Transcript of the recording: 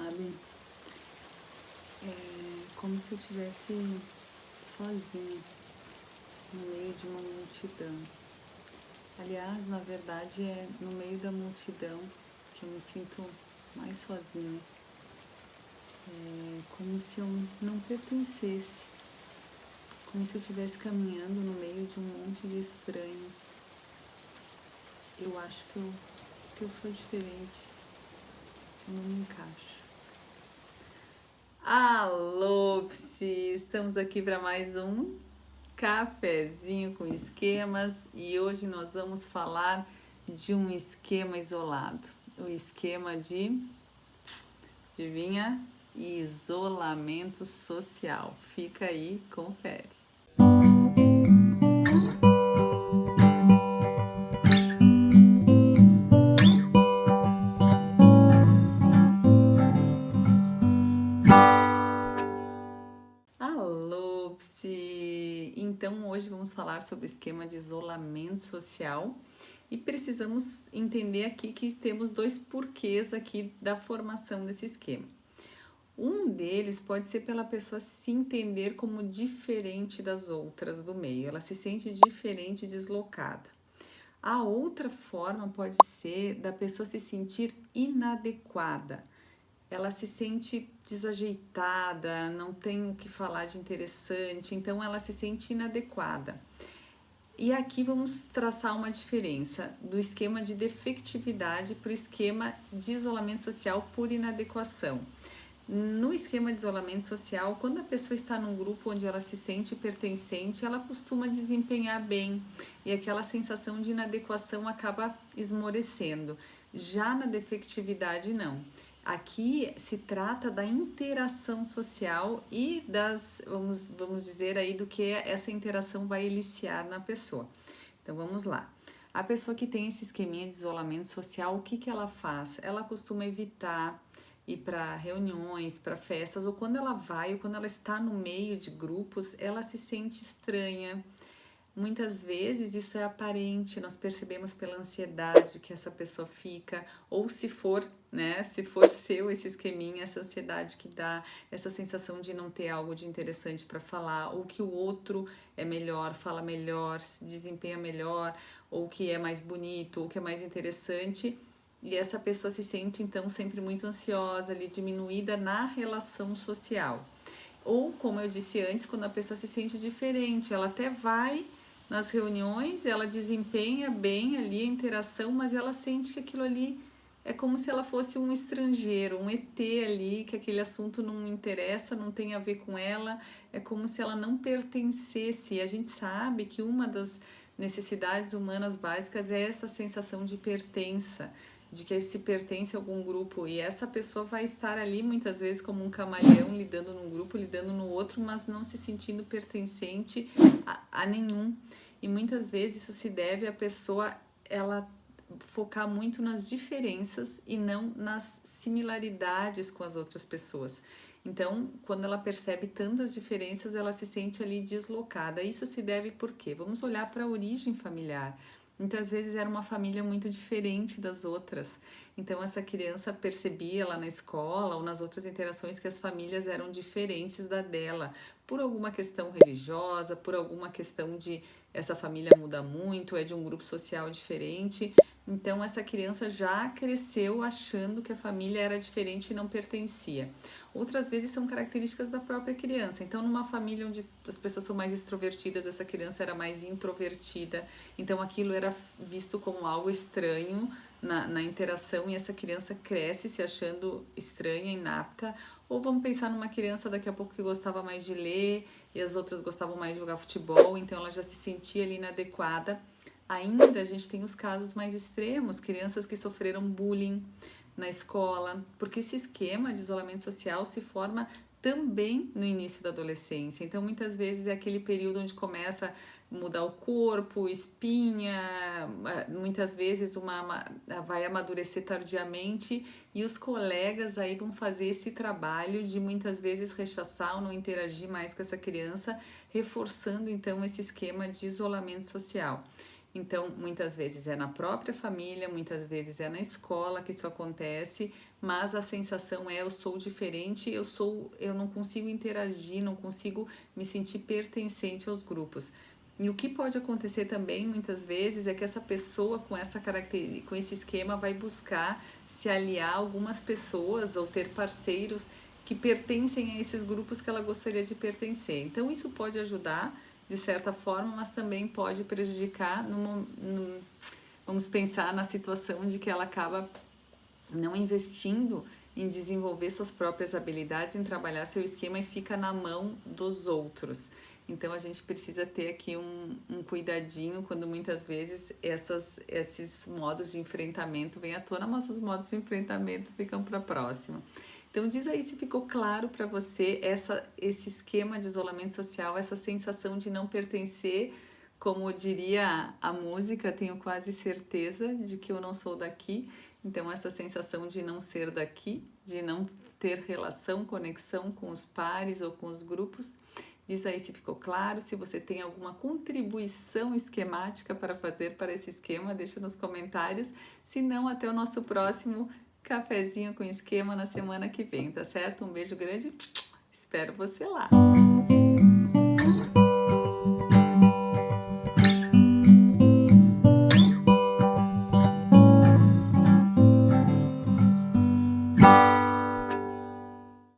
sabe? Como se eu estivesse sozinha no meio de uma multidão. Aliás, na verdade, é no meio da multidão que eu me sinto mais sozinha. Como se eu não pertencesse, como se eu estivesse caminhando no meio de um monte de estranhos. Eu acho que eu sou diferente, eu não me encaixo. Alô, Psi! Estamos aqui para mais um cafezinho com esquemas e hoje nós vamos falar de um esquema isolado, o esquema de, adivinha? Isolamento social. Fica aí, confere. Alô, Psi! Então hoje vamos falar sobre o esquema de isolamento social e precisamos entender aqui que temos dois porquês aqui da formação desse esquema. Um deles pode ser pela pessoa se entender como diferente das outras do meio, ela se sente diferente e deslocada. A outra forma pode ser da pessoa se sentir inadequada. Ela se sente desajeitada, não tem o que falar de interessante, então ela se sente inadequada. E aqui vamos traçar uma diferença do esquema de defectividade para o esquema de isolamento social por inadequação. No esquema de isolamento social, quando a pessoa está num grupo onde ela se sente pertencente, ela costuma desempenhar bem e aquela sensação de inadequação acaba esmorecendo. Já na defectividade, não. Aqui se trata da interação social e vamos dizer aí do que essa interação vai eliciar na pessoa. Então vamos lá. A pessoa que tem esse esqueminha de isolamento social, o que ela faz? Ela costuma evitar ir para reuniões, para festas, ou quando ela vai, ou quando ela está no meio de grupos, ela se sente estranha. Muitas vezes isso é aparente, nós percebemos pela ansiedade que essa pessoa fica, ou se for seu esse esqueminha, essa ansiedade que dá, essa sensação de não ter algo de interessante para falar, ou que o outro é melhor, fala melhor, se desempenha melhor, ou que é mais bonito, ou que é mais interessante. E essa pessoa se sente, então, sempre muito ansiosa, ali, diminuída na relação social. Ou, como eu disse antes, quando a pessoa se sente diferente, ela até vai nas reuniões, ela desempenha bem ali a interação, mas ela sente que aquilo ali é como se ela fosse um estrangeiro, um ET ali, que aquele assunto não interessa, não tem a ver com ela, é como se ela não pertencesse. E a gente sabe que uma das necessidades humanas básicas é essa sensação de pertença, de que se pertence a algum grupo, e essa pessoa vai estar ali muitas vezes como um camaleão, lidando num grupo, lidando no outro, mas não se sentindo pertencente a nenhum. E muitas vezes isso se deve à pessoa ela focar muito nas diferenças e não nas similaridades com as outras pessoas. Então, quando ela percebe tantas diferenças, ela se sente ali deslocada. Isso se deve por quê? Vamos olhar para a origem familiar. Muitas vezes era uma família muito diferente das outras. Então essa criança percebia lá na escola ou nas outras interações que as famílias eram diferentes da dela, por alguma questão religiosa, por alguma questão de essa família muda muito, é de um grupo social diferente. Então essa criança já cresceu achando que a família era diferente e não pertencia. Outras vezes são características da própria criança. Então numa família onde as pessoas são mais extrovertidas, essa criança era mais introvertida. Então aquilo era visto como algo estranho na interação e essa criança cresce se achando estranha, inapta. Ou vamos pensar numa criança daqui a pouco que gostava mais de ler e as outras gostavam mais de jogar futebol, então ela já se sentia ali inadequada. Ainda a gente tem os casos mais extremos, crianças que sofreram bullying na escola, porque esse esquema de isolamento social se forma também no início da adolescência. Então, muitas vezes é aquele período onde começa a mudar o corpo, espinha, muitas vezes vai amadurecer tardiamente e os colegas aí vão fazer esse trabalho de muitas vezes rechaçar ou não interagir mais com essa criança, reforçando então esse esquema de isolamento social. Então, muitas vezes é na própria família, muitas vezes é na escola que isso acontece, mas a sensação é: eu sou diferente, eu não consigo interagir, não consigo me sentir pertencente aos grupos. E o que pode acontecer também muitas vezes é que essa pessoa com essa característica, com esse esquema vai buscar se aliar a algumas pessoas ou ter parceiros que pertencem a esses grupos que ela gostaria de pertencer. Então isso pode ajudar de certa forma, mas também pode prejudicar vamos pensar na situação de que ela acaba não investindo em desenvolver suas próprias habilidades, em trabalhar seu esquema e fica na mão dos outros. Então a gente precisa ter aqui um cuidadinho quando muitas vezes esses modos de enfrentamento vêm à tona, mas os modos de enfrentamento ficam para a próxima. Então diz aí se ficou claro para você esse esquema de isolamento social, essa sensação de não pertencer, como diria a música, tenho quase certeza de que eu não sou daqui. Então essa sensação de não ser daqui, de não ter relação, conexão com os pares ou com os grupos. Diz aí se ficou claro, se você tem alguma contribuição esquemática para fazer para esse esquema, deixa nos comentários. Se não, até o nosso próximo cafezinho com esquema na semana que vem, tá certo? Um beijo grande, espero você lá!